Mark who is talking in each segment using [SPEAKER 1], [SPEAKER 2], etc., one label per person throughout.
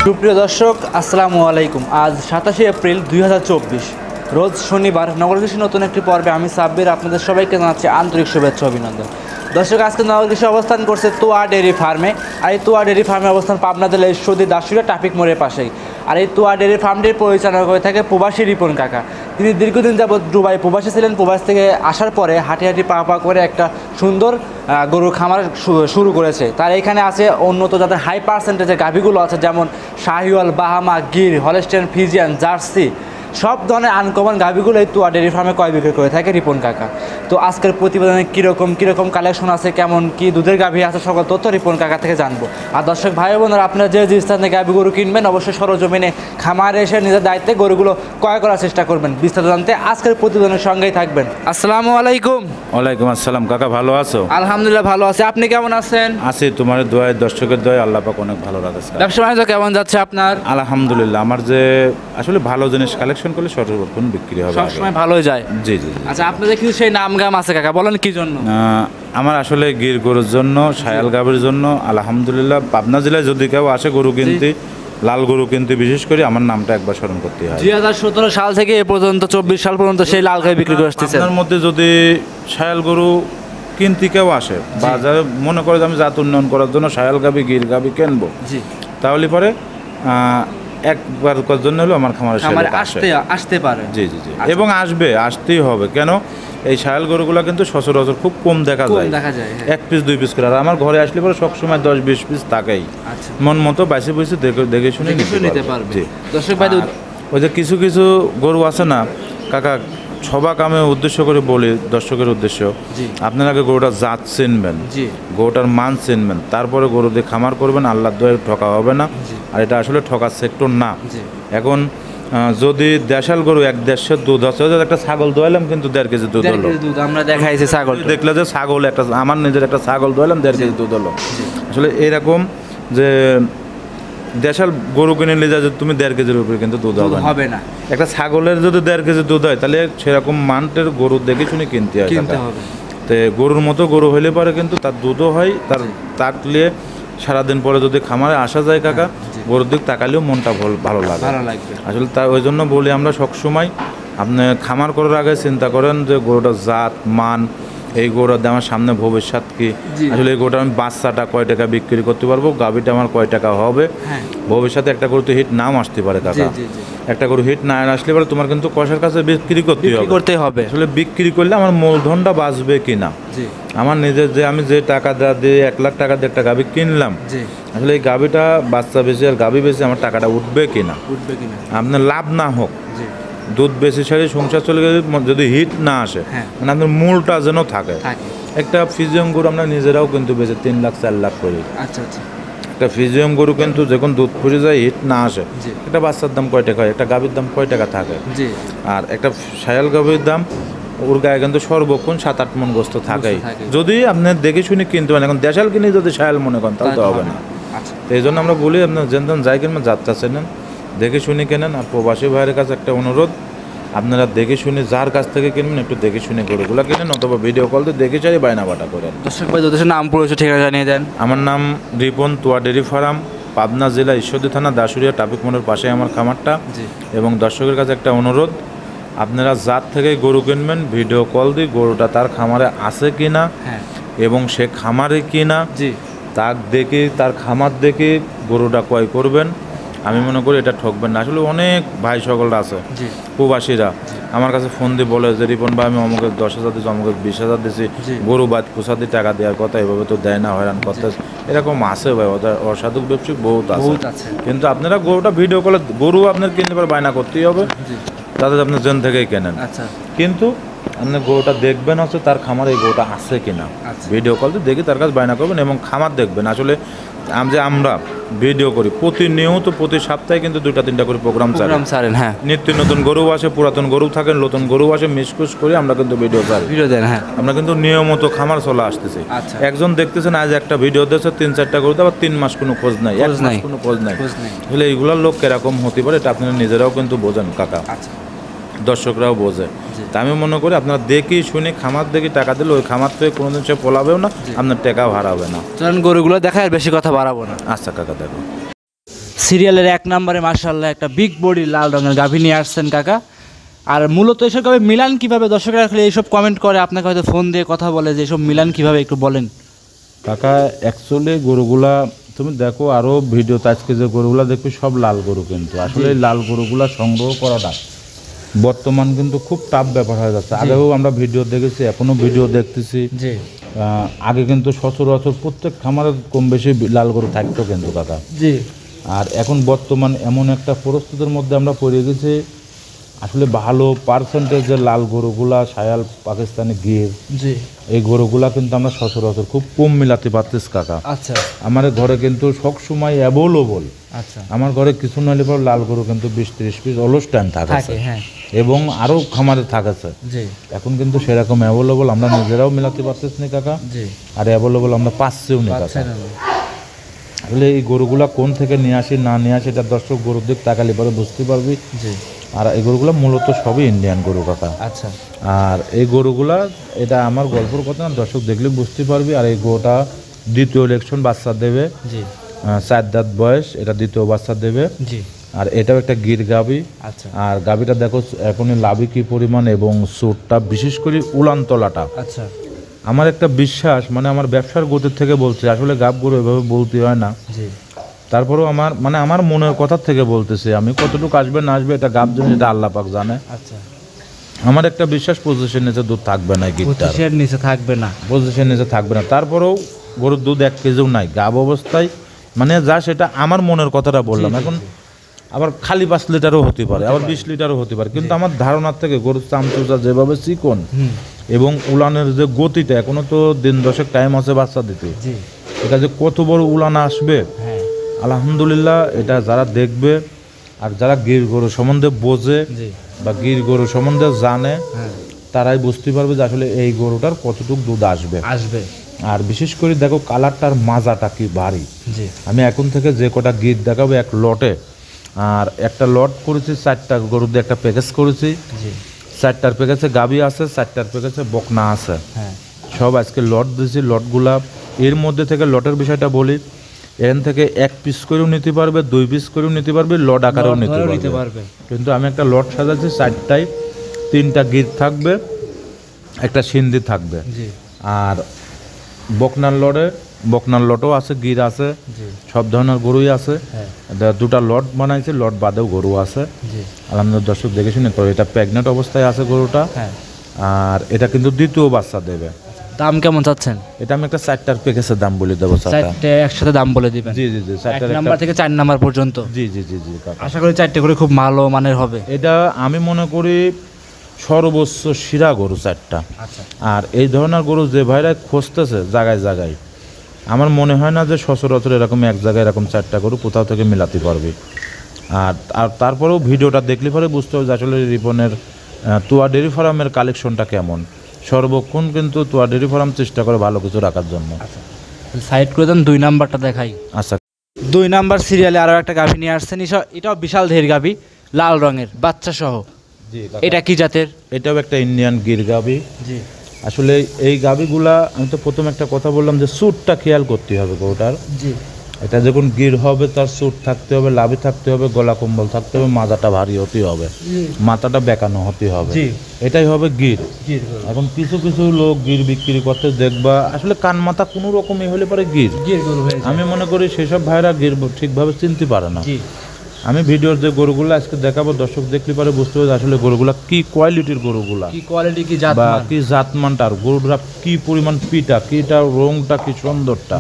[SPEAKER 1] সুপ্রিয় দর্শক, আসসালামু আলাইকুম। আজ 27 এপ্রিল 2024 রোজ শনিবার। নগর কৃষি নতুন একটি পর্বে আমি সাব্বির আপনাদের সবাইকে জানাচ্ছি আন্তরিক শুভেচ্ছা অভিনন্দন। দর্শক, আজকে নগর কৃষি অবস্থান করছে তোয়া ডেয়ারি ফার্মে। আর এই তোয়া ডেয়ারি ফার্মের অবস্থান পাবনা জেলার ঈশ্বরদী দাসুরিয়া ট্রাফিক মোড়ের পাশেই। আর এই তোয়া ডেয়ারি ফার্মটির পরিচালনা করে থাকে প্রবাসী রিপন কাকা। তিনি দীর্ঘদিন যাবৎ দুবাই প্রবাসী ছিলেন। প্রবাস থেকে আসার পরে হাঁটি হাঁটি পা করে একটা সুন্দর গরুর খামার শুরু করেছে। তার এখানে আছে উন্নত যাদের হাই পার্সেন্টেজের গাভীগুলো আছে, যেমন শাহিওয়াল, বাহামা, গির, হলস্টেইন, ফ্রিজিয়ান, জার্সি, সব ধরনের আনকমন গাভীগুলো এই তোয়া ডেয়ারি ফার্মে ক্রয় বিক্রয় করে থাকে রিপন কাকা। তো আজকের প্রতিবেদনে কীরকম কালেকশন আছে, কেমন কি দুধের গাভী আছে, সকল তথ্য রিপন কাকা থেকে জানবো। আর দর্শক ভাই বোনেরা, আপনারা যে স্থান থেকে গাভী গরু কিনবেন অবশ্যই সরজমিনে খামারে এসে নিজের দায়িত্বে গরুগুলো ক্রয় করার চেষ্টা করবেন। বিস্তারিত জানতে আজকের প্রতিবেদনের সঙ্গেই থাকবেন। আসসালামু আলাইকুম।
[SPEAKER 2] ওয়ালাইকুম আসসালাম। কাকা ভালো আছো?
[SPEAKER 1] আলহামদুলিল্লাহ ভালো আছে, আপনি কেমন আছেন?
[SPEAKER 2] আছি, তোমার দোয়ায়, দর্শকের দোয়ায় আল্লাহ পাক অনেক ভালো রাখছে।
[SPEAKER 1] ব্যবসা বাণিজ্য কেমন যাচ্ছে আপনার?
[SPEAKER 2] আলহামদুলিল্লাহ। আমার যে আসলে ভালো জিনিস কালেকশন করলে সর্বপ্রথম বিক্রি হবে,
[SPEAKER 1] সবসময় ভালোই যায়।
[SPEAKER 2] জি জি।
[SPEAKER 1] আচ্ছা, আপনাদের কিছু সেই নাম গাম আছে কাকা, বলেন কি জন্য?
[SPEAKER 2] আমার আসলে গির গরুর জন্য, শায়াল গাভীর জন্য আলহামদুলিল্লাহ। পাবনা জেলায় যদি কেউ আসে গরু কিনতে, লাল গরু কিনতে, বিশেষ করে আমার নামটা একবার স্মরণ করতে হয়।
[SPEAKER 1] 2017 সাল থেকে এ পর্যন্ত 24 সাল পর্যন্ত সেই লাল গাভী বিক্রি করে আসতেছে।
[SPEAKER 2] আপনার মধ্যে যদি শায়াল গরু কিনতে কেউ আসে বা যারা মনে করে যে আমি জাত উন্নয়ন করার জন্য শায়াল গাভী, গির গাভী কিনবো, তাহলে পরে একবার জন্য হলো আমার খামারে
[SPEAKER 1] আসতে পারে।
[SPEAKER 2] জি জি জি। এবং আসতেই হবে। কেন? এই শায়াল গরুগুলো কিন্তু সচরাচর খুব কম দেখা যায়, এক পিস দুই পিস করে। আর আমার ঘরে আসলে পরে সবসময় 10-20 পিস থাকেই। মন মতো বাইসে বসে দেখে শুনে নিতে পারবে। জি।
[SPEAKER 1] দর্শক ভাই,
[SPEAKER 2] ওই যে কিছু কিছু গরু আছে না কাকা, সবাক আমি উদ্দেশ্য করে বলি, দর্শকের উদ্দেশ্য, আপনার আগে গরুটার জাত চিনবেন, গরুটার মান চিনবেন, তারপরে গরু দিয়ে খামার করবেন। আল্লাহর দোয়ায় ঠকা হবে না। আর এটা আসলে ঠকার সেক্টর না। এখন যদি দেশাল গরু 1-1.5 দুধ আছে, একটা ছাগল দোয়ালাম কিন্তু 1.5 কেজি দুধ হলো।
[SPEAKER 1] আমরা দেখাইছি ছাগল,
[SPEAKER 2] দেখলে যে ছাগল একটা, আমার নিজের একটা ছাগল দোয়ালাম 1.5 কেজি দুধ হলো। আসলে এরকম যে দেশাল গরু কিনে নিয়ে যায়, তুমি 1.5 কেজির উপরে কিন্তু দুধ হবে না। একটা ছাগলের যদি 1.5 কেজি দুধ হয়, তাহলে সেরকম মানটের গরু দেখে শুনে কিনতে হবে। তো গরুর মতো গরু হইলে পরে কিন্তু তার দুধও হয়, তার তাকলে সারাদিন পরে যদি খামারে আসা যায় কাকা, গরুর দিক তাকালেও মনটা ভালো লাগে। আসলে তাই ওই জন্য বলি আমরা সবসময়, আপনি খামার করার আগে চিন্তা করেন যে গরুটার জাত মান, এই গরুটার আমার সামনে ভবিষ্যৎ কি, আসলে এই গরুটা আমি বাচ্চাটা কয় টাকা বিক্রি করতে পারবো, গাভীটা আমার কয় টাকা হবে, ভবিষ্যতে একটা গরুতে হিট নাম আসতে পারে কাকা। একটা গরু হিট না আসলে পরে তোমার কিন্তু কষার কাছে বিক্রি করতে হবে। আসলে বিক্রি করলে আমার মূলধনটা বাঁচবে কিনা, আমার নিজের যে আমি যে টাকা দিয়ে 1 লাখ টাকা দিয়ে একটা গাভী কিনলাম, আসলে এই গাভীটা বাচ্চা বেশি আর গাভী বেশি আমার টাকাটা উঠবে কিনা, আপনার লাভ না হোক, দুধ বেশি সারি সংসার চলে গেলে যদি হিট না আসে, মানে আপনার মূলটা যেন থাকে। একটা ফিজিয়াম গরু আমরা নিজেরাও কিন্তু বেশি 3 লাখ 4 লাখ করি। একটা ফিজিয়াম গরু কিন্তু যখন দুধ ফুরে যায়, হিট না আসে, একটা বাচ্চার দাম কয় টাকা হয়, একটা গাভীর দাম কয় টাকা থাকে। আর একটা শায়াল গাভীর দাম, ওর গায়ে কিন্তু সর্বক্ষণ 7-8 মণ গোস্ত থাকেই, যদি আপনি দেখে শুনে কিনতে পারেন। এখন দেশাল কিনে যদি শায়াল মনে করেন তাহলে তো হবে না। তো এই জন্য আমরা বলি, আপনার যেন যাই কিনবেন যাত্রা চেনেন, দেখে শুনে কেনেন। আর প্রবাসী ভাইয়ের কাছে একটা অনুরোধ, আপনারা দেখে শুনে যার কাছ থেকে কিনবেন একটু দেখে শুনে গরুগুলো কিনেন, অথবা ভিডিও কল দিয়ে দেখে চাই বায়না বাটা করেন।
[SPEAKER 1] দর্শক ভাই, যথেষ্ট নাম পড়েছে, ঠিকানা জানিয়ে দেন।
[SPEAKER 2] আমার নাম রিপন, তোয়া ডেয়ারি ফার্ম, পাবনা জেলা ঈশ্বরদী থানা দাসুরিয়া ট্রাফিক মোড়ের পাশে আমার খামারটা। এবং দর্শকের কাছে একটা অনুরোধ, আপনারা যার থেকে গরু কিনবেন ভিডিও কল দিয়ে গরুটা তার খামারে আছে কিনা এবং সে খামারে কিনা তার দেখে, তার খামার দেখে গরুটা ক্রয় করবেন। আমি মনে করি এটা ঠকবেন না। আসলে অনেক ভাই সকলরা আছে প্রবাসীরা আমার কাছে ফোন দিয়ে বলে যে রিপন ভাই, আমি অমুকে 10,000 দিচ্ছি, অমুকে 20,000 দিচ্ছি, গরু বাদ কুসা দিয়ে টাকা দেওয়ার কথা, এভাবে তো দেয় না, হয়রান করতে। এরকম আছে ভাই, অসাধু ব্যবসায়িক বহুত আছে। কিন্তু আপনারা গরুটা ভিডিও কলে, গরু আপনার কিনতে পারে বায়না করতেই হবে, তাদের আপনার জেন থেকেই কেনেন। কিন্তু আপনি গরুটা দেখবেন হচ্ছে তার খামার এই গরুটা আছে কিনা, ভিডিও কল দিয়ে দেখে তার কাছে বায়না করবেন এবং খামার দেখবেন। আসলে আমরা ভিডিও করি প্রতিনিয়ত, প্রতি সপ্তাহে কিন্তু 2-3টা করে প্রোগ্রাম ছাড়েন। নিত্য নতুন গরু আসে, পুরাতন গরু থাকেন, নতুন গরু আসে, মিসকুস করে আমরা কিন্তু ভিডিও দেন। আমরা কিন্তু নিয়মিত খামার চলে আসতেছি। একজন দেখতেছেন আজ একটা ভিডিও দিয়েছে 3-4টা গরু, আবার 3 মাস কোনো খোঁজ নাই, 1 মাস কোনো খোঁজ নাই। তাহলে এইগুলোর লোক কিরকম হতে পারে এটা আপনারা নিজেরাও কিন্তু বোঝেন কাকা, দর্শকরাও বোঝে। তা আমি মনে করি আপনারা দেখি শুনে খামার দেখি টাকা দিলে ওই খামার থেকে কোনোদিন সে পলাবেও না, আপনার টাকাও হারাবে না।
[SPEAKER 1] গরুগুলো দেখায় আর বেশি কথা বাড়াবো না।
[SPEAKER 2] আচ্ছা কাকা, দেখো
[SPEAKER 1] সিরিয়ালের 1 নম্বরে মাশাআল্লাহ একটা বিগ বডি লাল রঙের গাভী নিয়ে আসছেন কাকা। আর মূলত এসব গাভী মিলান কিভাবে, দর্শকরা খালি এইসব কমেন্ট করে, আপনাকে হয়তো ফোন দিয়ে কথা বলে যে এসব মিলান কিভাবে একটু বলেন।
[SPEAKER 2] কাকা অ্যাকচুয়ালি গরুগুলা তুমি দেখো, আরও ভিডিওতে আজকে যে গরুগুলা দেখবি সব লাল গরু, কিন্তু আসলে এই লাল গরুগুলা সংগ্রহ করাটা বর্তমান কিন্তু খুব টাফ ব্যাপার হয়ে যাচ্ছে। আগেও আমরা ভিডিও দেখেছি, এখনও ভিডিও দেখতেছি। আগে কিন্তু সচরাচর প্রত্যেক খামারে কম বেশি লাল গরু থাকতো কিন্তু কাকা।
[SPEAKER 1] জি।
[SPEAKER 2] আর এখন বর্তমান এমন একটা পরিস্থিতির মধ্যে আমরা পড়ে গেছি, আসলে ভালো পার্সেন্টেজের লাল গরুগুলা, শায়াল, পাকিস্তানি গির,
[SPEAKER 1] জি,
[SPEAKER 2] এই গরুগুলা কিন্তু আমরা সচরাচর খুব কম মিলাতে পারতেছি কাকা।
[SPEAKER 1] আচ্ছা।
[SPEAKER 2] আমার ঘরে কিন্তু সব সময় অ্যাভেলেবল,
[SPEAKER 1] আচ্ছা,
[SPEAKER 2] আমার ঘরে কিছু নইলে পর লাল গরু কিন্তু 20-30 পিস অলস টাইম থাকে,
[SPEAKER 1] হ্যাঁ,
[SPEAKER 2] এবং আরও খামারে থাকেছে।
[SPEAKER 1] জি।
[SPEAKER 2] এখন কিন্তু সেরকম অ্যাভেলেবল আমরা নিজেরাও মিলাতে পারতেছি না কাকা,
[SPEAKER 1] জি।
[SPEAKER 2] আর অ্যাভেলেবল আমরা পাচ্ছিও না কাকা। আসলে এই গরুগুলা কোন থেকে নিয়ে আসি না নিয়ে আসি, এটা দর্শক গরুর দিক তাকালে পরে বুঝতে পারবি।
[SPEAKER 1] জি।
[SPEAKER 2] আর এই গরুগুলো মূলত সবই ইন্ডিয়ান গরু কাকা।
[SPEAKER 1] আচ্ছা।
[SPEAKER 2] আর এই গরুগুলা, এটা আমার গল্পের কথা না, দর্শক দেখলে বুঝতে পারবি। আর এই গরুটা দ্বিতীয় ইলেকশন বাচ্চা দেবে,
[SPEAKER 1] জি,
[SPEAKER 2] 4 দাঁত বয়স, এটা দ্বিতীয় বাচ্চা দেবে।
[SPEAKER 1] জি।
[SPEAKER 2] আর এটাও একটা গির গাবি।
[SPEAKER 1] আচ্ছা।
[SPEAKER 2] আর গাবিটা দেখো এখনই লাভি কি পরিমাণ, এবং সুটটা বিশেষ করে উলান তলাটা।
[SPEAKER 1] আচ্ছা।
[SPEAKER 2] আমার একটা বিশ্বাস, মানে আমার ব্যবসার গতির থেকে বলছি, আসলে গাব গরু এভাবে বলতে হয় না।
[SPEAKER 1] জি।
[SPEAKER 2] তারপরেও আমার মনের কথা থেকে বলতেছি, আমি কতটুকু আসবে না আসবে এটা গাব জন্য, এটা আল্লাহ পাক জানে।
[SPEAKER 1] আচ্ছা।
[SPEAKER 2] আমার একটা বিশ্বাস পজিশন নিচে দুধ থাকবে না,
[SPEAKER 1] পজিশন নিচে থাকবে না,
[SPEAKER 2] পজিশন নিচে থাকবে না। তারপরেও গরুর দুধ 1 কেজিও নাই গাব অবস্থায়, মানে যা সেটা আমার মনের কথাটা বললাম। এখন আবার খালি 5 লিটারও হতে পারে, আবার 20 লিটারও হতে পারে, কিন্তু আমার ধারণার থেকে গরুর চামচুচা যেভাবে চিকন এবং উলানের যে গতিটা, এখনো তো দিন 10 টাইম আছে বাচ্চা দিতে, এটা যে কত বড় উলান আসবে আলহামদুলিল্লাহ, এটা যারা দেখবে আর যারা গির গরু সম্বন্ধে বোঝে বা গির গরু সম্বন্ধে জানে, তারাই বুঝতে পারবে যে আসলে এই গরুটার কতটুকু দুধ আসবে। আর বিশেষ করে দেখো কালারটার মাজাটা কি ভারী। আমি এখন থেকে যে কটা গির দেখাবো এক লটে, আর একটা লট করেছি 4টা গরু দিয়ে একটা প্যাকেজ করেছি। 4টার প্যাকেজে গাবি আছে, 4টার প্যাকেজে বকনা আছে, সব আজকে লট দিয়েছি। লটগুলা এর মধ্যে থেকে লটের বিষয়টা বলি, এখান থেকে 1 পিস করেও নিতে পারবে, 2 পিস করেও নিতে পারবে, লট আকারেও নিতে পারবে। কিন্তু আমি একটা লট সাজাচ্ছি, 4টায় 3টা গির থাকবে, একটা সিন্ধি থাকবে। আর বকনার লটও আছে, গির আছে, সব ধরনের গরুই আছে। 2টা লট বানাইছে, লট বাদেও গরু আছে। আলহামদুলিল্লাহ দর্শক দেখে শুনে তো, এটা প্রেগনেন্ট অবস্থায় আছে গরুটা। আর এটা কিন্তু দ্বিতীয় বাচ্চা দেবে।
[SPEAKER 1] দাম কেমন চাচ্ছেন?
[SPEAKER 2] এটা আমি একটা 4টার প্যাকেজের দাম বলে দেবো।
[SPEAKER 1] 4টে একসাথে দাম বলে দিবেন? জি, 4 নাম্বার থেকে 4 নাম্বার পর্যন্ত। জি। আশা করি 4টে করে খুব ভালো মানের হবে। এটা
[SPEAKER 2] আমি মনে করি সর্বোচ্চ শিরা গরু 4টা। আচ্ছা। আর এই ধরনের গরু যে ভাইরা খুঁজতেছে জায়গায় জায়গায়, আমার মনে হয় না যে সচরাচর এরকম এক জায়গায় এরকম 4টা গরু কোথাও থেকে মিলাতে পারবে। আর তারপরেও ভিডিওটা দেখলে পরে বুঝতে হবে যে আসলে রিপনের তুয়া ডেয়ারি ফার্মের কালেকশনটা কেমন। সর্বক্ষণ কিন্তু তুয়া ডেয়ারি ফার্ম চেষ্টা করে ভালো কিছু রাখার জন্য।
[SPEAKER 1] সাইড করে দেন, 2 নাম্বারটা দেখাই। আচ্ছা, 2 নাম্বার সিরিয়ালে আরও একটা গাভী নিয়ে আসছেন। এটাও বিশাল ধের গাভী, লাল রঙের বাচ্চা সহ। এটা কি জাতের? এটাও একটা ইন্ডিয়ান গির গাভী। জি। আসলে এই গাভীগুলা, আমি তো প্রথম একটা কথা বললাম যে সুটটা খেয়াল করতে হবে গরুটার। জি। এটা যখন গির হবে তার সুট থাকতে হবে, লাভি থাকতে হবে, গলা কম্বল থাকতে হবে, মাজাটা ভারী হতে হবে, মাথাটা বেঁকানো হতে হবে, এটাই হবে গির। এখন কিছু কিছু লোক গির বিক্রি করতে দেখবা, আসলে কান মাথা কোনো রকমই হলে পরে গির গরু। আমি মনে করি সেসব ভাইরা গির ঠিকভাবে চিনতে পারে না। আমি ভিডিওর যে গরুগুলো আজকে দেখাবো, দর্শক দেখলে পারে বুঝতে হবে আসলে গরুগুলা কি কোয়ালিটির গরুগুলা, কি কোয়ালিটি, কি জাত বা কি জাতমানটার, গরুরা কি পরিমাণ পিটা, কিটা রংটা, কি সুন্দরটা,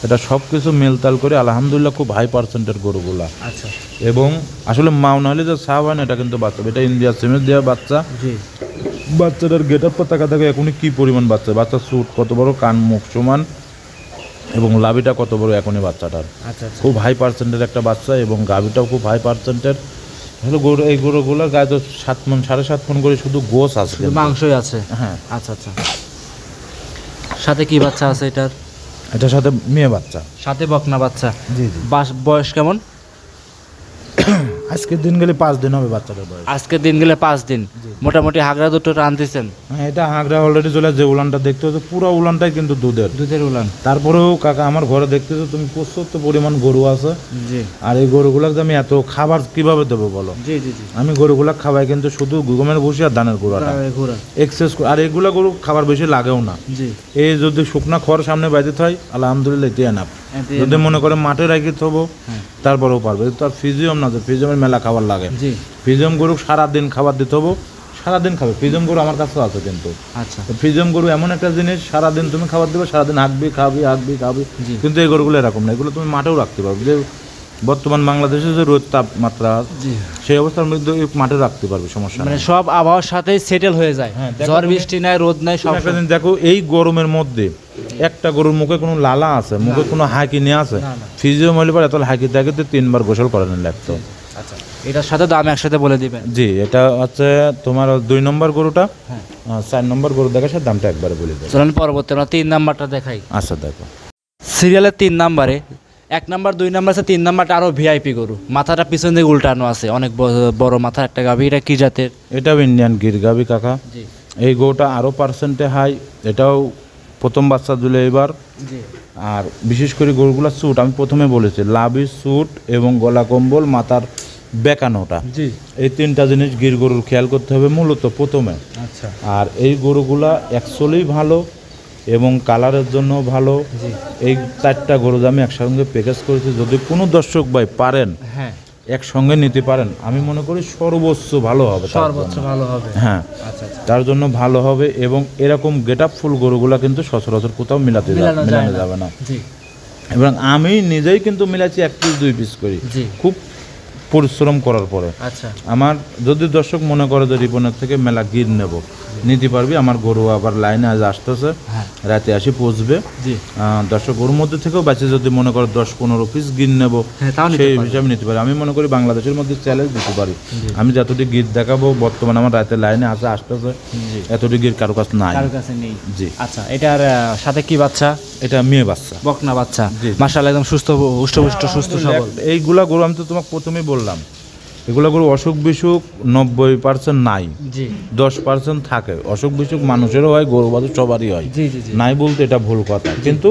[SPEAKER 1] এটা সব কিছু মেলতাল করে আলহামদুলিল্লাহ খুব হাই পার্সেন্টের গরুগুলা। আচ্ছা। এবং আসলে মাও না হলে যে সাহ হয় না, এটা কিন্তু বাচ্চা, এটা ইন্ডিয়া সিমেন্ট দেওয়া বাচ্চা। বাচ্চাটার গেট আপ তাকা থাকে এখনই কি পরিমাণ বাচ্চার সুট কত বড়, কান মুখ সমান, এবং লাভিটা কত বড় এখনই বাচ্চাটার। আচ্ছা। খুব হাই পার্সেন্টের একটা বাচ্চা, এবং গাভিটাও খুব হাই পার্সেন্টের। আসলে গরু, এই গরুগুলোর গায়ে তো 7 মণ 7.5 মণ করে শুধু গোস আছে, মাংসই আছে। হ্যাঁ। আচ্ছা। সাথে কি বাচ্চা আছে এটার? এটার সাথে মেয়ে বাচ্চা, সাথে বকনা বাচ্চা। জি। বয়স কেমন?
[SPEAKER 2] আজকের দিন গেলে 5 দিন হবে বাচ্চাটার বয়স।
[SPEAKER 1] আজকের দিন গেলে 5 দিন। মোটামুটি হাগরা দুটো আনতেছেন?
[SPEAKER 2] হ্যাঁ, এটা হাগরা অলরেডি চলে, যে উলানটা দেখতে হচ্ছে পুরো উলানটাই কিন্তু দুধের
[SPEAKER 1] উলান।
[SPEAKER 2] তারপরেও কাকা আমার ঘরে দেখতেছো তুমি প্রচুর পরিমাণ গরু আছে।
[SPEAKER 1] জি।
[SPEAKER 2] আর এই গরুগুলাকে আমি এত খাবার কিভাবে দেবো বলো?
[SPEAKER 1] জি জি জি।
[SPEAKER 2] আমি গরুগুলা খাওয়াই কিন্তু শুধু গমের ভুসি আর ধানের গুঁড়াটা এক্সেস, আর এগুলা গরু খাবার বেশি লাগেও না।
[SPEAKER 1] জি।
[SPEAKER 2] এই যদি শুকনা খড় সামনে বাইতে হয় আলহামদুলিল্লাহ এটি এনাফ। যদি মনে করে মাঠে রাখি থবো তারপরেও পারবে। তার ফিজিয়াম না, ফিজিয়ামের মেলা খাবার লাগে। ফিজিয়াম গরু সারাদিন খাবার দিতে হবো, সারাদিন খাবে। ফিজিয়াম গরু আমার কাছেও আছে কিন্তু। আচ্ছা, ফিজিয়াম গরু এমন একটা জিনিস, সারাদিন তুমি খাবার দেবে, সারাদিন হাঁকবি খাবি। কিন্তু এই গরুগুলো এরকম না, এগুলো তুমি মাঠেও রাখতে পারবে। যে বর্তমান বাংলাদেশে যে রোদ তাপমাত্রা সেই অবস্থার মধ্যে মাঠে রাখতে পারবে, সমস্যা মানে
[SPEAKER 1] সব আবহাওয়ার সাথে সেটেল হয়ে যায়। ঝড় বৃষ্টি নাই, রোদ নাই, সব।
[SPEAKER 2] দেখো এই গরমের মধ্যে একটা গরুর মুখে কোনো লালা আছে, মুখে কোনো হাঁকি নিয়ে আছে, ফিজিয়াম হলে পরে এত হাঁকি থাকিতে 3 বার গোসল করানো লাগতো।
[SPEAKER 1] আচ্ছা, এটার সাথে দাম একসাথে বলে দিবেন? জি,
[SPEAKER 2] এটা হচ্ছে তোমার 2 নম্বর গরুটা, 4 নম্বর গরু দেখার সাথে দামটা একবারে বলে দেবো।
[SPEAKER 1] চলুন পরবর্তী আমরা 3 নাম্বারটা দেখাই।
[SPEAKER 2] আচ্ছা, দেখো
[SPEAKER 1] সিরিয়ালের 3 নাম্বারে 1 নাম্বার 2 নাম্বার আছে, 3 নাম্বারটা আরো ভিআইপি গরু। মাথাটা পিছন দিকে উল্টানো আছে, অনেক বড় মাথা একটা গাভী। এটা কি জাতের?
[SPEAKER 2] এটাও ইন্ডিয়ান গির গাভী কাকা। জি। এই গরুটা আরো পার্সেন্টে হাই, এটাও প্রথম বাচ্চা দিলে এবার। জি। আর বিশেষ করে গরুগুলা স্যুট, আমি প্রথমে বলেছি লাভি, স্যুট এবং গলা কম্বল, মাথার বেকানোটা। জি। এই 3টা জিনিস গির গরুর খেয়াল করতে হবে মূলত প্রথমে। আচ্ছা। আর এই গরুগুলা অ্যাকচুয়ালি ভালো এবং কালারের জন্য ভালো। এই 4টা গরু আমি একসঙ্গে প্যাকেজ করেছি। যদি কোনো দর্শক ভাই পারেন একসঙ্গে নিতে পারেন, আমি মনে করি সর্বোচ্চ ভালো হবে। হ্যাঁ, তার জন্য ভালো হবে। এবং এরকম গেট আপ ফুল গরুগুলা কিন্তু সচরাচর কোথাও মিলানো যাবে না। এবং আমি নিজেই কিন্তু মিলাচ্ছি 1 পিস 2 পিস করি, খুব পরিশ্রম করার পরে। আচ্ছা, আমার যদি দর্শক মনে করে যে রিপনের থেকে মেলা গির নেব, নিতে পারবি। আমার গরু আবার লাইনে আজ আসতেছে, রাতে আসি পৌঁছবে। দর্শক গরুর মধ্যে থেকেও বাঁচে যদি মনে করে 10-15 পিস গির নেবো, সেই হিসাবে নিতে পারি। আমি মনে করি বাংলাদেশের মধ্যে চ্যালেঞ্জ দিতে পারি। আমি যতটি গির দেখাবো, বর্তমানে আমার রাতে লাইনে আসতেছে, এতটি গির কারো কাছে নাই। জি। আচ্ছা, এটার সাথে কি বাচ্চা? এটা মেয়ে বাচ্চা, বকনা বাচ্চা। মাশাআল্লাহ, একদম সুস্থ, হুষ্টপুষ্ট, সুস্থ সবল। এইগুলা গরু আমি তো তোমাকে প্রথমেই বললাম, এগুলো গরু অসুখ বিসুখ 90% নাই, 10% থাকে। অসুখ বিসুখ মানুষেরও হয়, গরু বাছুর সবারই হয়, নাই বলতে এটা ভুল কথা, কিন্তু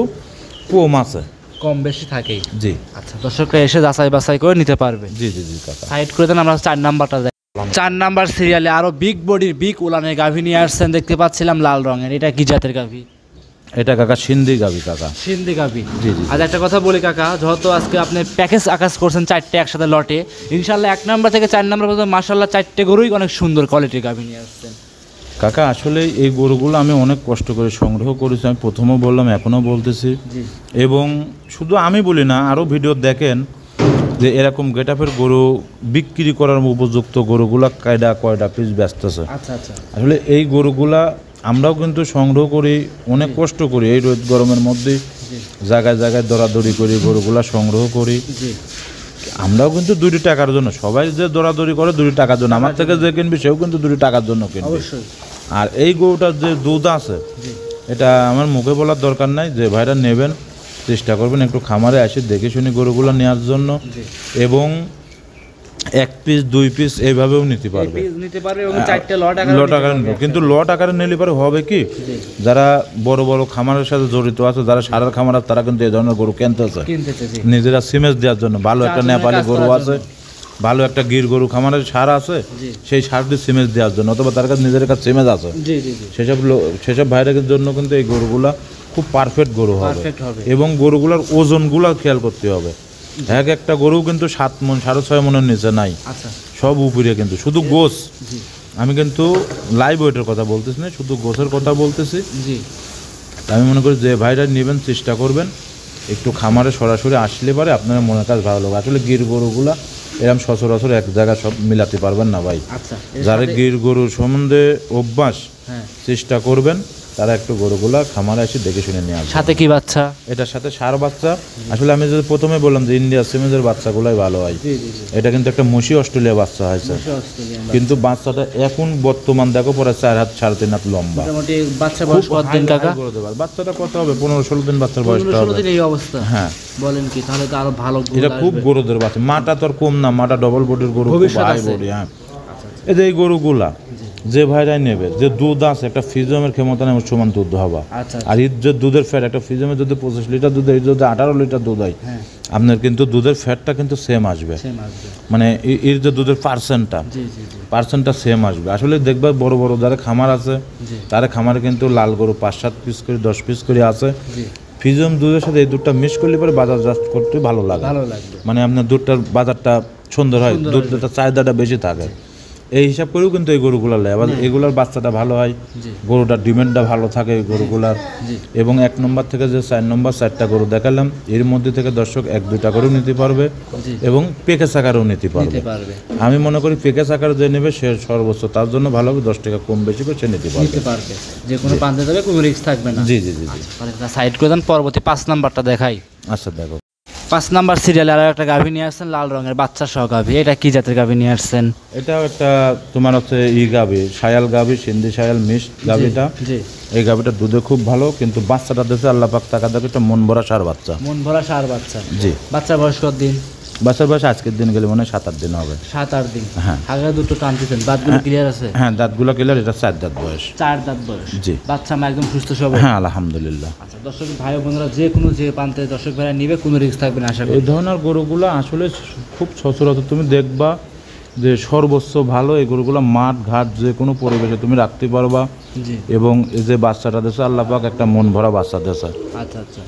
[SPEAKER 2] কম আছে, কম বেশি থাকেই। জি। আচ্ছা, দর্শকরা এসে যাচাই বাছাই করে নিতে পারবে। জি জি জি কাকা। সাইড করে দেন, আমরা 4 নাম্বারটা দেখলাম। 4 নাম্বার সিরিয়ালে আরো বিগ বডির, বিগ উলানের গাভী নিয়ে আসছেন, দেখতে পাচ্ছিলাম লাল রঙের। এটা কি জাতের গাভী? এটা কাকা সিন্ধি গাভী কাকা। সিন্ধি গাভী। জি জি। আজ একটা কথা বলি কাকা, যেহেতু আজকে আপনি প্যাকেজ আকাশ করছেন 4টে একসাথে লটে, ইনশাল্লাহ 1 নাম্বার থেকে 4 নাম্বার পর্যন্ত মাশাআল্লাহ 4টে গরুই অনেক সুন্দর কোয়ালিটির গাভী নিয়ে আসছেন কাকা। আসলে এই গরুগুলো আমি অনেক কষ্ট করে সংগ্রহ করেছি, আমি প্রথমেও বললাম, এখনও বলতেছি। এবং শুধু আমি বলি না, আরও ভিডিও দেখেন যে এরকম গেটআপের গরু বিক্রি করার উপযুক্ত গরুগুলা কয়টা পিস ব্যস্ত আছে। আচ্ছা আচ্ছা। আসলে এই গরুগুলা আমরাও কিন্তু সংগ্রহ করি, অনেক কষ্ট করি। এই রোদ গরমের মধ্যে জায়গায় জায়গায় দৌড়াদৌড়ি করি, গরুগুলা সংগ্রহ করি। আমরাও কিন্তু 2 টাকার জন্য, সবাই যে দৌড়াদৌড়ি করে 2 টাকার জন্য, আমার থেকে যে কিনবি সেও কিন্তু 2 টাকার জন্য কিনবে। আর এই গরুটার যে দুধ আছে, এটা আমার মুখে বলার দরকার নাই। যে ভাইরা নেবেন চেষ্টা করবেন একটু খামারে এসে দেখে শুনে গরুগুলো নেওয়ার জন্য, এবং 1 পিস 2 পিস এইভাবেও নিতে পারবে। লট আকারে, কিন্তু লট আকারে নিলে পরে হবে কি, যারা বড় বড় খামারের সাথে জড়িত আছে, যারা সারের খামার আছে, তারা কিন্তু এই ধরনের গরু কিনতেছে নিজেরা সিমেন্স দেওয়ার জন্য। ভালো একটা নেপালি গরু আছে, ভালো একটা গির গরু খামারের সার আছে, সেই সারটি সিমেন্স দেওয়ার জন্য, অথবা তার কাছে নিজের কাছে সিমেন্স আছে, সেসব ভাইদের জন্য কিন্তু এই গরুগুলা খুব পারফেক্ট গরু হবে। এবং গরুগুলার ওজনগুলো খেয়াল করতে হবে। একটা গরু কিন্তু 7 মণ 6.5 মণের নিচে নাই, সব উপরে। কিন্তু শুধু গোস, আমি কিন্তু লাইভ ওয়েটের কথা বলতেছি না, শুধু গোসের কথা বলতেছি। আমি মনে করি যে ভাইরা নেবেন চেষ্টা করবেন একটু খামারে সরাসরি আসলে পারে আপনার মনের কাজ ভালো লাগবে। আসলে গির গরুগুলা এরকম সচরাচর এক জায়গায় সব মিলাতে পারবেন না ভাই। যারা গির গরু সম্বন্ধে অভ্যাস, চেষ্টা করবেন তারা একটু গরুগুলা খামারে এসে দেখে শুনে নিয়ে আসবে।
[SPEAKER 1] সাথে কি বাচ্চা?
[SPEAKER 2] এটার সাথে ষাঁড় বাচ্চা। আসলে আমি যদি প্রথমে বললাম যে ইন্ডিয়া সিমেজের বাচ্চাগুলাই ভালো হয়, এটা কিন্তু একটা মুশি অস্ট্রেলিয়া বাচ্চা হয়েছে, কিন্তু বাচ্চাটা এখন বর্তমান দেখো পরে 4 হাত 3.5 হাত লম্বা।
[SPEAKER 1] বাচ্চা বয়স কত দিন কাকা?
[SPEAKER 2] বাচ্চাটা কত হবে? 15-16 দিন বাচ্চার বয়সটা হবে।
[SPEAKER 1] এই অবস্থা? হ্যাঁ বলেন কি, তাহলে তো আরো ভালো।
[SPEAKER 2] এটা খুব গরুদের বাচ্চা, মাটা তো আর কম না, মাটা ডবল বডির গরু, হাই বডি। হ্যাঁ এই যে এই গরুগুলা যে ভাইরাই নেবে, যে দুধ আছে একটা ফিজমের ক্ষমতা নেই সমান দুধ হবে। আর এর যে দুধের ফ্যাট, একটা ফিজমের যদি 25 লিটার দুধ হয়, যদি 18 লিটার দুধ হয়, আপনার কিন্তু দুধের ফ্যাটটা কিন্তু সেম আসবে, মানে এর যে দুধের পার্সেন্টটা সেম আসবে। আসলে দেখবে বড় বড় যারা খামার আছে, তারা খামারে কিন্তু লাল গরু 5-7 পিস করে 10 পিস করে আছে, ফিজম দুধের সাথে এই দুধটা মিক্স করলে পরে বাজার জাস্ট করতে ভালো লাগে, মানে আপনার দুধটার বাজারটা সুন্দর হয়, দুধটা চাহিদাটা বেশি থাকে। এই হিসাব করেও কিন্তু এই গরুগুলার লেয়, আবার এগুলার বাচ্চাটা ভালো হয়, গরুটার ডিমান্ডটা ভালো থাকে এই গরুগুলার। এবং 1 নম্বর থেকে যে 4 নম্বর 4টা গরু দেখালাম, এর মধ্যে থেকে দর্শক 1-2টা করেও নিতে পারবে এবং প্যাকেজ আকারেও নিতে পারবে। আমি মনে করি প্যাকেজ আকারে যে নেবে সে সর্বোচ্চ তার জন্য ভালো হবে, 10 টাকা কম বেশি করে সে নিতে পারবে,
[SPEAKER 1] যে কোনো প্রান্তে যাবে কোনো রিস্ক থাকবে না।
[SPEAKER 2] জি জি জি।
[SPEAKER 1] সাইড করে দেন, পরবর্তী 5 নাম্বারটা দেখাই।
[SPEAKER 2] আচ্ছা দেখো,
[SPEAKER 1] 5 নাম্বার সিরিয়ালে আর একটা গাভী নিয়ে আসছেন, লাল রঙের বাচ্চা সহ গাভী। এটা কি জাতের গাভী নিয়ে আসছেন?
[SPEAKER 2] এটাও একটা তোমার হচ্ছে গাভী, শায়াল গাভী, সিন্ধি শায়াল মিক্সড গাভীটা। এই গাভীটা দুধে খুব ভালো, কিন্তু বাচ্চাটা দেশে আল্লাহ পাক টাকা দেখে একটা মন ভরা ষাঁড় বাচ্চা।
[SPEAKER 1] মন ভরা ষাঁড় বাচ্চা? জি। বাচ্চার বয়স কত দিন?
[SPEAKER 2] বাচ্চার বয়স আজকের দিন গেলে মনে হয় 7-8 দিন হবে।
[SPEAKER 1] 7-8 দিন? হ্যাঁ। আগে দুটো টানতেছেন, দাঁতগুলো ক্লিয়ার আছে? হ্যাঁ
[SPEAKER 2] দাঁতগুলো ক্লিয়ার। এটা 4 দাঁত বয়স।
[SPEAKER 1] 4 দাঁত বয়স? জি। বাচ্চা মা একদম সুস্থ সবল?
[SPEAKER 2] হ্যাঁ আলহামদুলিল্লাহ।
[SPEAKER 1] আচ্ছা দর্শক ভাই বোনেরা, যে কোনো যে প্রান্তে দর্শক ভাইরা নিবে কোনো রিস্ক থাকবে না আশা করি।
[SPEAKER 2] এই ধরনের গরুগুলো আসলে খুব সচরাচর তুমি দেখবা যে সর্বোচ্চ ভালো এই গরুগুলো মাঠ ঘাট যে কোনো পরিবেশে তুমি রাখতে পারবা, এবং এই যে বাচ্চাটা দেশে আল্লাহ পাক একটা মন ভরা বাচ্চা দেশে।
[SPEAKER 1] আচ্ছা আচ্ছা,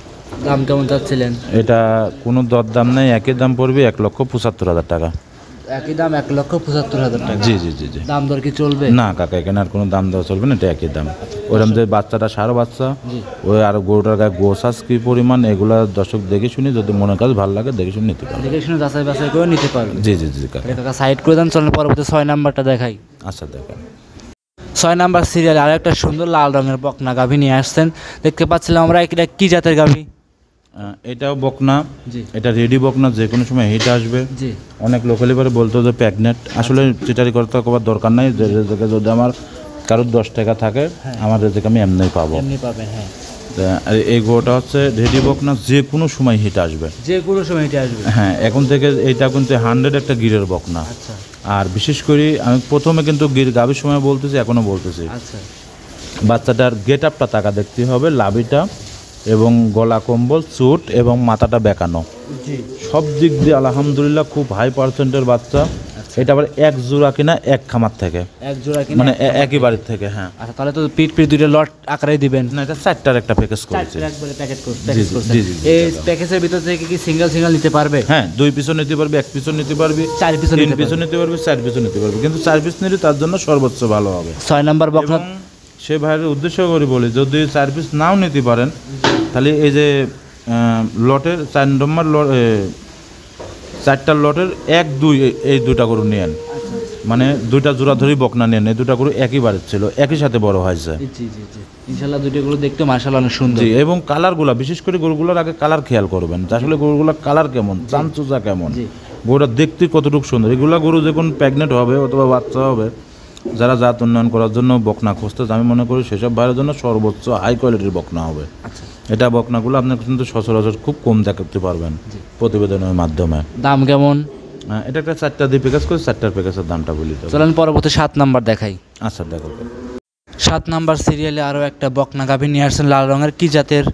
[SPEAKER 1] দাম কেমন চাচ্ছিলেন?
[SPEAKER 2] এটা কোনো দরদাম নেই, একই দাম পড়বে 1,75,000 টাকা।
[SPEAKER 1] একই দাম 1,75,000 টাকা? জি জি জি জি। দাম দর কি চলবে? না
[SPEAKER 2] কাকা, এখানে আর কোনো দাম দেওয়া চলবে না, এটা একই দাম। ওরকম যে বাচ্চাটা ষাঁড় বাচ্চা, ওই আর গরুটার গায়ে গোসাস কি পরিমাণ, এগুলা দর্শক দেখে শুনি, যদি মনে কাজ ভালো লাগে দেখে শুনে নিতে পারবে,
[SPEAKER 1] দেখে শুনে যাচাই বাছাই করে নিতে পারবে।
[SPEAKER 2] জি জি জি কাকা।
[SPEAKER 1] সাইড করে দেন, চলেন পরবর্তী 6 নাম্বারটা দেখাই।
[SPEAKER 2] আচ্ছা দেখেন,
[SPEAKER 1] 6 নাম্বার সিরিয়ালে আর একটা সুন্দর লাল রঙের বকনা গাভী নিয়ে আসছেন, দেখতে পাচ্ছিলাম আমরা। এটা কি জাতের গাভী?
[SPEAKER 2] এটাও বকনা, এটা রেডি বকনা, যে কোনো সময় হিট আসবে। অনেক লোকালি পরে বলতো যে প্রেগনেন্ট, আসলে চিটারি করতে কবার দরকার নাই, যে যদি আমার কারোর 10 টাকা থাকে আমার রেজেকে আমি এমনি পাবো। এই গরুটা হচ্ছে রেডি বকনা, যে কোনো সময় হিট আসবে,
[SPEAKER 1] যে কোনো সময় হিট আসবে।
[SPEAKER 2] হ্যাঁ এখন থেকে এইটা কিন্তু 100 একটা গিরের বকনা। আর বিশেষ করে আমি প্রথমে কিন্তু গির গাভীর সময় বলতেছি, এখনো বলতেছি, বাচ্চাটার গেট আপটা টাকা দেখতে হবে, লাভিটা এবং গলা কম্বল চুট এবং মাথাটা বেঁকানো, সব দিক দিয়ে আলহামদুলিল্লাহ খুব হাই পার্সেন্টের বাচ্চা। এটা আবার 1 জোড়া কিনা 1 খামার থেকে, 1 জোড়া কিনা মানে একই বাড়ির থেকে। হ্যাঁ
[SPEAKER 1] আচ্ছা, তাহলে তো পিট দুইটা লট আকারে দিবেন না? এটা
[SPEAKER 2] 4টার একটা প্যাকেজ করেছি,
[SPEAKER 1] একবারে প্যাকেট করতে। এই প্যাকেজের ভিতর থেকে কি সিঙ্গেল নিতে পারবে?
[SPEAKER 2] হ্যাঁ 2 পিসও নিতে পারবে, 1 পিসও নিতে পারবে,
[SPEAKER 1] 4 পিসও
[SPEAKER 2] নিতে পারবে, 4 পিসও নিতে পারবে, কিন্তু 4 পিস নিলে তার জন্য সর্বোচ্চ ভালো হবে।
[SPEAKER 1] 6 নাম্বার বকনা
[SPEAKER 2] সে ভাইয়ের উদ্দেশ্য করে বলি, যদি 4 পিস নাও নিতে পারেন, তাহলে এই যে লটের 4 নম্বর 4টা লটের 1, 2 এই 2টা গরু নেন, মানে 2টা জোড়া ধরে বকনা নেন। এই 2টা গরু একই বাড়ির ছিল, একই সাথে বড় হয়েছে।
[SPEAKER 1] ইনশাআল্লাহ 2টা গরু দেখতে মাশাআল্লাহ অনেক সুন্দর।
[SPEAKER 2] এবং কালারগুলো, বিশেষ করে গরুগুলোর আগে কালার খেয়াল করবেন, আসলে গরুগুলোর কালার কেমন, চামচুচা কেমন, গরুটা দেখতে কতটুকু সুন্দর। এগুলা গরু যখন প্রেগনেন্ট হবে অথবা বাচ্চা হবে, যারা জাত উন্নয়ন করার জন্য বকনা খুঁজতেছে, আমি মনে করি সেসব ভাইয়ের জন্য সর্বোচ্চ হাই কোয়ালিটির বকনা হবে। এটা বকনাগুলো আপনার কিন্তু সচরাচর খুব কম দেখতে পারবেন প্রতিবেদনের মাধ্যমে।
[SPEAKER 1] দাম কেমন?
[SPEAKER 2] এটা একটা 4টা দিয়ে প্যাকেজ করে, 4টার প্যাকেজের দামটা বলি।
[SPEAKER 1] চলেন পরবর্তী 7 নাম্বার দেখাই।
[SPEAKER 2] আচ্ছা দেখো,
[SPEAKER 1] 7 নাম্বার সিরিয়ালে আরও একটা বকনা গাভী নিয়ে আসছেন, লাল রঙের, কি জাতের?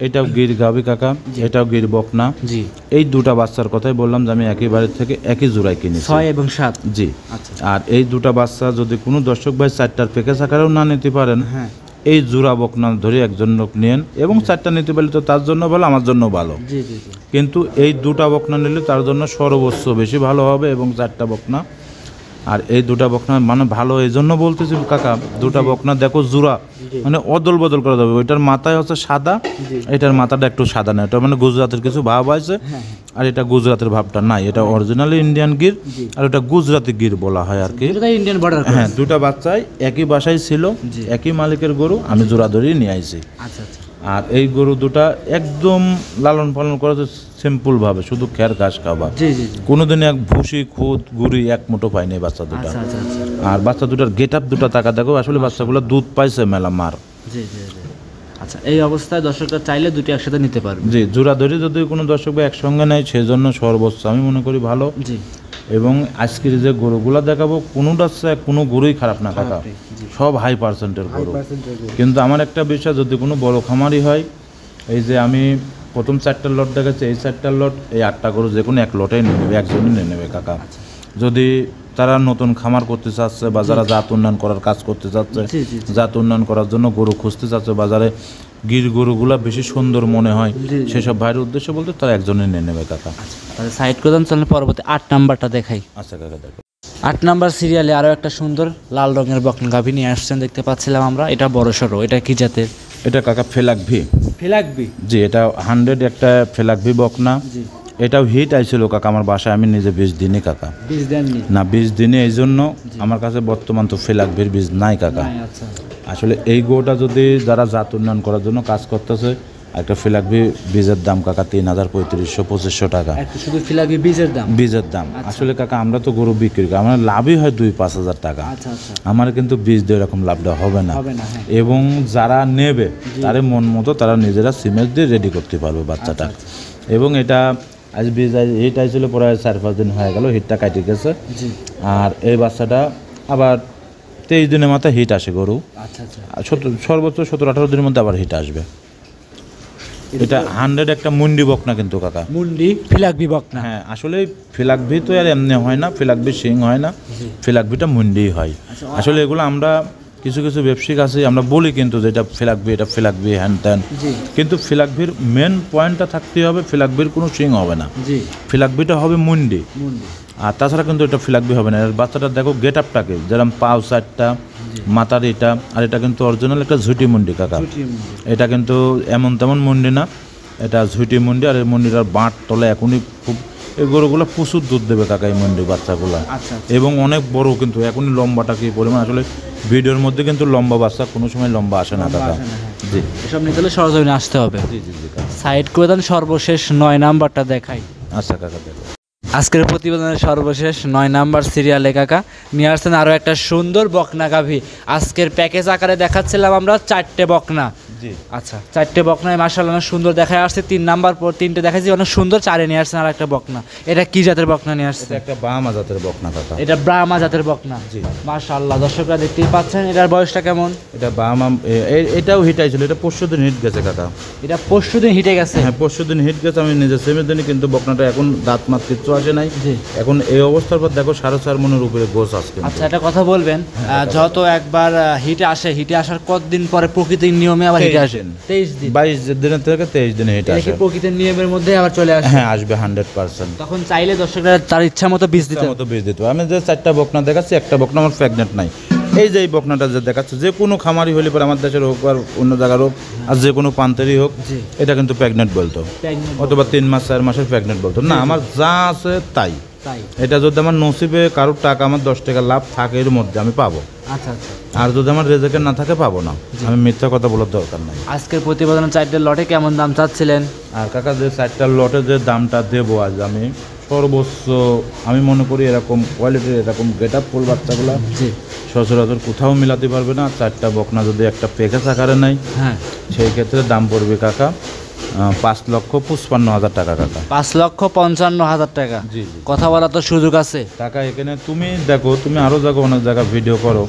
[SPEAKER 2] এটাও গির গাভী কাকা, এটাও গির বকনা। জি। এই 2টা বাচ্চার কথাই বললাম যে আমি একই বাড়ির থেকে একই জোড়ায় কিনেছি,
[SPEAKER 1] 6 এবং 7।
[SPEAKER 2] জি। আচ্ছা। আর এই 2টা বাচ্চা যদি কোনো দর্শক ভাই 4টার প্যাকেজ আকারেও না নিতে পারেন, এই জোড়া বকনা ধরে একজন লোক নেন, এবং 4টা নিতে পারলে তো তার জন্য ভালো, আমার জন্য ভালো। কিন্তু এই 2টা বকনা নিলে তার জন্য সর্বোচ্চ বেশি ভালো হবে, এবং 4টা বকনা আর এই দুটা বকনা মানে ভালো এই জন্য বলতেছি কাকা, দুটা বকনা দেখো জোড়া মানে অদল বদল করা যাবে। ওইটার মাথায় হচ্ছে সাদা, এটার মাথাটা একটু সাদা না, এটা মানে গুজরাটের কিছু ভাব আছে, আর এটা গুজরাটের ভাবটা নাই। এটা অরিজিনালি ইন্ডিয়ান গির, আর এটা গুজরাটি গির বলা হয় আর কি।
[SPEAKER 1] Indian border.
[SPEAKER 2] হ্যাঁ, দুটা বাচ্চাই একই বাসায় ছিল, একই মালিকের গরু, আমি জোড়া ধরেই নিয়ে আইছি।
[SPEAKER 1] আচ্ছা আচ্ছা।
[SPEAKER 2] আর এই গরু দুটা একদম লালন পালন করা সিম্পল ভাবে, শুধু খের ঘাস খাওয়া, কোনোদিন এক ভুসি খুদ গুড়ি এক মুঠো পাইনি বাচ্চা দুটা। আর বাচ্চা দুটার গেট আপ দুটা টাকা দেখো, আসলে বাচ্চাগুলো দুধ পাইছে মেলা মার।
[SPEAKER 1] আচ্ছা, এই অবস্থায় দর্শকরা চাইলে দুটি একসাথে নিতে পারবে।
[SPEAKER 2] জি, জোড়া ধরে যদি কোনো দর্শক একসঙ্গে নেয় সেজন্য সর্বোচ্চ আমি মনে করি ভালো। জি, এবং আজকের যে গরুগুলা দেখাবো কোনোটা কোনো গরুই খারাপ না কাকা, সব হাই পার্সেন্টের গরু। কিন্তু আমার একটা বিষয়, যদি কোনো বড় খামারি হয়, এই যে আমি প্রথম 4টা লট দেখাচ্ছি, এই 4টা লট, এই 8টা গরু যে কোনো এক লটেই নিয়ে নেবে, একজনই নিয়ে নেবে কাকা। যদি তারা নতুন খামার করতে চাচ্ছে বা যারা জাত উন্নয়ন করার কাজ করতে চাচ্ছে, জাত উন্নয়ন করার জন্য গরু খুঁজতে চাচ্ছে বাজারে, গির গরুগুলা বেশি সুন্দর মনে হয়, সেসব ভাইয়ের উদ্দেশ্য বলতে তারা একজনই নিয়ে নেবে কাকা।
[SPEAKER 1] তাহলে সাইড করে দেন, চলেন পরবর্তী 8 নাম্বারটা দেখাই।
[SPEAKER 2] আচ্ছা কাকা, দেখো
[SPEAKER 1] 8 নাম্বার সিরিয়ালে আরও একটা সুন্দর লাল রঙের বকনা গাভী নিয়ে আসছেন, দেখতে পাচ্ছিলাম আমরা। এটা বড় সড়ো, এটা কি জাতের?
[SPEAKER 2] এটা কাকা ফেলাকভি।
[SPEAKER 1] ফেলাকভি? জি,
[SPEAKER 2] এটা 100 একটা ফেলাকভি বকনা। এটাও হিট আইছিল কাকা আমার বাসায়, আমি নিজে বীজ দিনে কাকা।
[SPEAKER 1] বীজ দেননি? না,
[SPEAKER 2] বীজ দিনে, এই জন্য আমার কাছে বর্তমান তো ফেলাকভির বীজ নাই কাকা। আসলে এই গোটা যদি যারা জাত উন্নয়ন করার জন্য কাজ করতেছে, একটা ফিলাকভি বীজের দাম কাকা 3,3500-2500 টাকা।
[SPEAKER 1] শুধু ফিলাকভি বীজের দাম? আসলে
[SPEAKER 2] কাকা আমরা তো গরু বিক্রি করি, আমার লাভই হয় 2-5 হাজার টাকা। আমার কিন্তু বীজ দিয়ে এরকম লাভটা হবে না। এবং যারা নেবে তারা মন মতো তারা নিজেরা সিমেন্ট দিয়ে রেডি করতে পারবে বাচ্চাটা। এবং এটা আজ বীজ হিট আইছিল প্রায় 4-5 দিন হয়ে গেল, হিটটা কাটে গেছে। আর এই বাচ্চাটা আবার 23 দিনের মাথায় হিট আসে গরু। সর্বোচ্চ 17-18 দিনের মধ্যে আবার হিট আসবে। এটা 100 একটা মুন্ডি বকনা কিন্তু কাকা।
[SPEAKER 1] মুন্ডি ফিলাকভি বকনা? হ্যাঁ,
[SPEAKER 2] আসলে ফিলাকভি তো আর এমনি হয় না, ফিলাকভি সিং হয় না, ফিলাকভিটা মুন্ডি হয়। আসলে এগুলো আমরা কিছু কিছু ব্যবসায়িক আছে আমরা বলি কিন্তু যেটা ফিলাকভি, এটা ফিলাকভি হ্যান ত্যান, কিন্তু ফিলাকভির মেন পয়েন্টটা থাকতে হবে, ফিলাকভির কোনো সিং হবে না, ফিলাকভিটা হবে মুন্ডি। আর তাছাড়া কিন্তু এটা ফিলাকভি হবে না। এর বাচ্চাটা দেখো গেট আপটাকে, যেরকম পাও 4টা, মাথার এটা, আর এটা কিন্তু অরিজিনাল একটা ঝুটি মুন্ডি কাকা। এটা কিন্তু এমন তেমন মুন্ডি না, এটা ঝুটি মুন্ডি। আর এই মুন্ডিটার বাঁট তলে এখনই খুব, এই গরুগুলো প্রচুর দুধ দেবে কাকা এই মুন্ডি বাচ্চাগুলো। এবং অনেক বড় কিন্তু এখনই লম্বাটা কি পরিমাণ, আসলে ভিডিওর মধ্যে কিন্তু লম্বা বাচ্চা কোনো সময় লম্বা আসে না কাকা। জি,
[SPEAKER 1] এসব নিতে হলে সরজমিনে আসতে হবে। জি জি জি, সাইড করে দেন, সর্বশেষ 9 নাম্বারটা দেখাই।
[SPEAKER 2] আচ্ছা কাকা, দেখো
[SPEAKER 1] আজকের প্রতিবেদনের সর্বশেষ 9 নাম্বার সিরিয়ালে কাকা নিয়ে আসছেন আরও একটা সুন্দর বকনা গাভী। আজকের প্যাকেজ আকারে দেখাচ্ছিলাম আমরা 4টে বকনা। আচ্ছা, 4টে বকনায় মাশাআল্লাহ অনেক সুন্দর দেখায় আসছে। 3 নাম্বার পর 3টে দেখাচ্ছি অনেক সুন্দর, 4-এ নিয়ে আসছেন আর একটা বকনা। এটা কি জাতের বকনা নিয়ে আসছে?
[SPEAKER 2] একটা ব্রাহ্মা জাতের বকনা কাকা।
[SPEAKER 1] এটা ব্রাহ্মা জাতের বকনা? জি মাশাআল্লাহ, দর্শকরা দেখতেই পাচ্ছেন। এটার বয়সটা কেমন?
[SPEAKER 2] এটা ব্রাহ্মা, এটাও হিট আইছিল, এটা 5 দিন হিট গেছে কাকা।
[SPEAKER 1] এটা 5 দিন হিটে গেছে?
[SPEAKER 2] হ্যাঁ, 5 দিন হিট গেছে। আমি নিজে সেমের দিনই, কিন্তু বকনাটা এখন দাঁত মাত কিচ্ছু আসে নাই। এখন এই অবস্থার পর দেখো 4.5 মনের উপরে গোছ আসছে।
[SPEAKER 1] আচ্ছা, একটা কথা বলবেন, যত একবার হিটে আসে, হিটে আসার কতদিন পরে প্রকৃতির নিয়মে আবার হিটে আসেন?
[SPEAKER 2] 22 দিনের থেকে 23 দিনে হিট আসে।
[SPEAKER 1] প্রকৃতির নিয়মের মধ্যে আবার চলে আসে?
[SPEAKER 2] হ্যাঁ, আসবে 100%।
[SPEAKER 1] তখন চাইলে দর্শকরা তার ইচ্ছা মতো বীজ দিতে
[SPEAKER 2] আমি যে 4টা বকনা দেখাচ্ছি, একটা বকনা আমার প্রেগনেন্ট নাই। এই যে এই বকনাটা যে দেখাচ্ছে, যে কোনো খামারি হলে পরে, আমার দেশের হোক আর অন্য জায়গার হোক, আর যে কোনো প্রান্তেরই হোক, এটা কিন্তু প্রেগনেন্ট বলতো, অথবা 3 মাস 4 মাসের প্রেগনেন্ট বলতো না। আমার যা আছে তাই। এটা যদি আমার নসিবে কারোর টাকা আমার 10 টাকা লাভ থাকে এর মধ্যে আমি পাবো। আচ্ছা আচ্ছা। আর যদি আমার রেজেকে না থাকে পাবো না। আমি মিথ্যা কথা বলার দরকার নাই।
[SPEAKER 1] আজকের প্রতিবেদন 4টে লটে কেমন দাম চাচ্ছিলেন?
[SPEAKER 2] আর কাকা যে 4টা লটে যে দামটা দেবো আজ আমি সর্বোচ্চ, আমি মনে করি এরকম কোয়ালিটির, এরকম গেট আপ ফুল বাচ্চাগুলো সচরাচর কোথাও মিলাতে পারবে না। 4টা বকনা যদি একটা প্যাকেজ আকারে নেয়, হ্যাঁ, সেই ক্ষেত্রে দাম পড়বে কাকা 5,55,000 টাকা কাকা।
[SPEAKER 1] 5,55,000 টাকা? জি। কথা বলার তো সুযোগ আছে
[SPEAKER 2] কাকা। এখানে তুমি দেখো, তুমি আরও জায়গায় অনেক জায়গায় ভিডিও করো,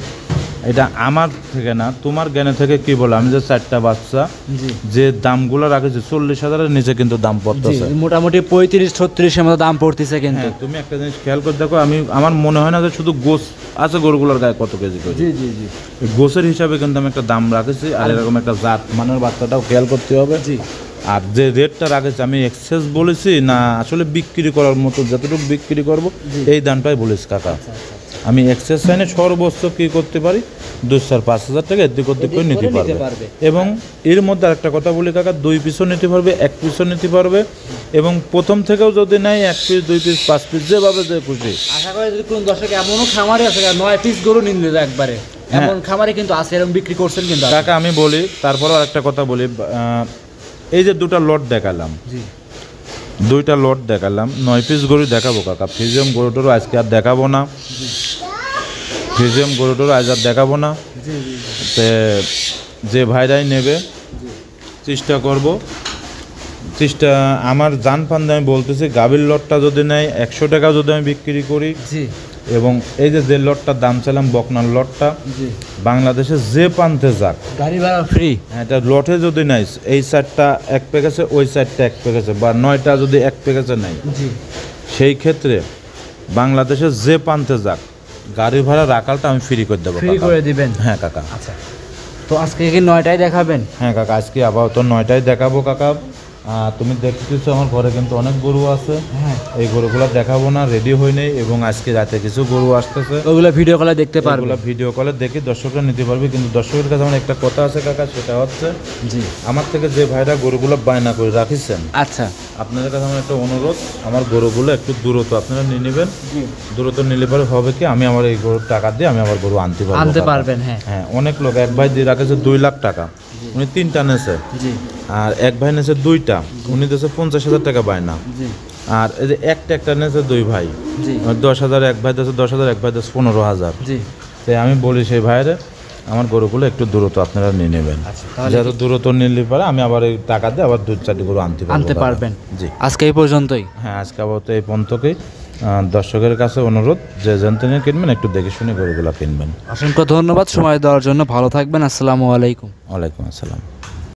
[SPEAKER 2] এটা আমার থেকে না, তোমার জ্ঞানে থেকে কি বলো, আমি যে 4টা বাচ্চা যে দামগুলো রাখেছি 40,000-এর নিচে কিন্তু দাম পড়তেছে,
[SPEAKER 1] মোটামুটি 35-36-এর মতো দাম পড়তেছে। কিন্তু
[SPEAKER 2] তুমি একটা জিনিস খেয়াল করে দেখো, আমার মনে হয় না যে শুধু গোস আছে গরুগুলোর গায়ে কত কেজি করে। জি জি জি, গোসের হিসাবে কিন্তু আমি একটা দাম রাখেছি। আর এরকম একটা জাত মানের বাচ্চাটাও খেয়াল করতে হবে। জি। আর যে রেটটা রাখেছি আমি এক্সেস বলেছি না, আসলে বিক্রি করার মতো যতটুকু বিক্রি করবো এই দামটাই বলেছি কাকা। আমি এক্সেস সাইনে সর্বোচ্চ কী করতে পারি 2-4-5 হাজার টাকা এদিক ওদিক করে নিতে পারবে। এবং এর মধ্যে আরেকটা কথা বলি কাকা, 2 পিসও নিতে পারবে, 1 পিসও নিতে পারবে, এবং প্রথম থেকেও যদি নেয় 1 পিস 2 পিস 5 পিস যেভাবে যে খুশি।
[SPEAKER 1] আশা করি যদি কোনো দর্শক এমনও খামারে আছে 9 পিস গরু নিলে একবারে, এমন খামারে কিন্তু আছে, এরকম বিক্রি করছেন কিন্তু
[SPEAKER 2] কাকা। আমি বলি তারপরেও আরেকটা কথা বলি, এই যে 2টা লট দেখালাম, 2টা লট দেখালাম, 9 পিস গরু দেখাবো কাকা। ফ্রিজিয়াম গরুটারও আজকে আর দেখাবো না, ফ্রিজিয়াম গরুটারও আজ আর দেখাবো না। যে ভাইরাই নেবে চেষ্টা করব, আমার জান ফান্দে আমি বলতেছি, গাভীর লটটা যদি নেয় 100 টাকা যদি আমি বিক্রি করি, এবং এই যে লটটার দাম চাইলাম বকনার লটটা, বাংলাদেশে যে প্রান্তে যাক
[SPEAKER 1] গাড়ি ভাড়া ফ্রি।
[SPEAKER 2] হ্যাঁ, এটা লটে যদি নেয় এই সাইডটা 1 প্যাকেজে, ওই সাইডটা 1 প্যাকেজে, বা 9টা যদি 1 প্যাকেজে নেয়, সেই ক্ষেত্রে বাংলাদেশে যে প্রান্তে যাক গাড়ি ভাড়া রাখালটা আমি ফ্রি করে দেবো।
[SPEAKER 1] ফ্রি করে দিবেন?
[SPEAKER 2] হ্যাঁ কাকা।
[SPEAKER 1] আচ্ছা, তো আজকে কি 9টাই দেখাবেন?
[SPEAKER 2] হ্যাঁ কাকা, আজকে আপাতত 9টাই দেখাবো কাকা। তুমি দেখতেছো আমার ঘরে কিন্তু অনেক গরু আছে।
[SPEAKER 1] হ্যাঁ,
[SPEAKER 2] এই গরুগুলো দেখাবো না, রেডি হই নেই, এবং আজকে রাতে কিছু গরু আসতেছে,
[SPEAKER 1] ওগুলো ভিডিও কলে দেখতে পারবে,
[SPEAKER 2] ওগুলো ভিডিও কলে দেখি দর্শকরা নিতে পারবে। কিন্তু দর্শকের কাছে আমার একটা কথা আছে কাকা, সেটা হচ্ছে আমার থেকে যে ভাইরা গরুগুলো বায়না করে রাখিছেন,
[SPEAKER 1] আচ্ছা,
[SPEAKER 2] আপনাদের কাছে আমার একটা অনুরোধ, আমার গরুগুলো একটু দূরত্ব আপনারা নিয়ে নেবেন। দূরত্ব নিলে পরে হবে কি, আমি আমার এই গরুর টাকা দিয়ে আমি আমার গরু আনতে পারবেন। হ্যাঁ, অনেক লোক, এক ভাই দিয়ে রাখেছে 2 লাখ টাকা, উনি 3টা নেছে, আর এক ভাই নেছে 2টা, উনি দিয়েছে 50,000 টাকা বায়না। আর এই যে একটা নেছে 2 ভাই, 10,000, এক ভাই দিয়েছে 10,000, এক ভাই দিয়েছে 15,000। তাই আমি বলি সেই ভাইয়ের, আমার গরুগুলো একটু দূরত্ব আপনারা নিয়ে নেবেন। যেহেতু দূরত্ব নিলে পরে আমি আবার এই টাকা দিয়ে আবার 2-4টি গরু আনতে পারবেন। জি,
[SPEAKER 1] আজকে এই পর্যন্তই।
[SPEAKER 2] হ্যাঁ, আজকে আপাতত এই পর্যন্তই। দর্শকের কাছে অনুরোধ, যে যেন কিনবেন একটু দেখে শুনে গরুগুলো কিনবেন।
[SPEAKER 1] অসংখ্য ধন্যবাদ সময় দেওয়ার জন্য, ভালো থাকবেন। আসসালামু আলাইকুম।
[SPEAKER 2] ওয়ালাইকুম আসসালাম।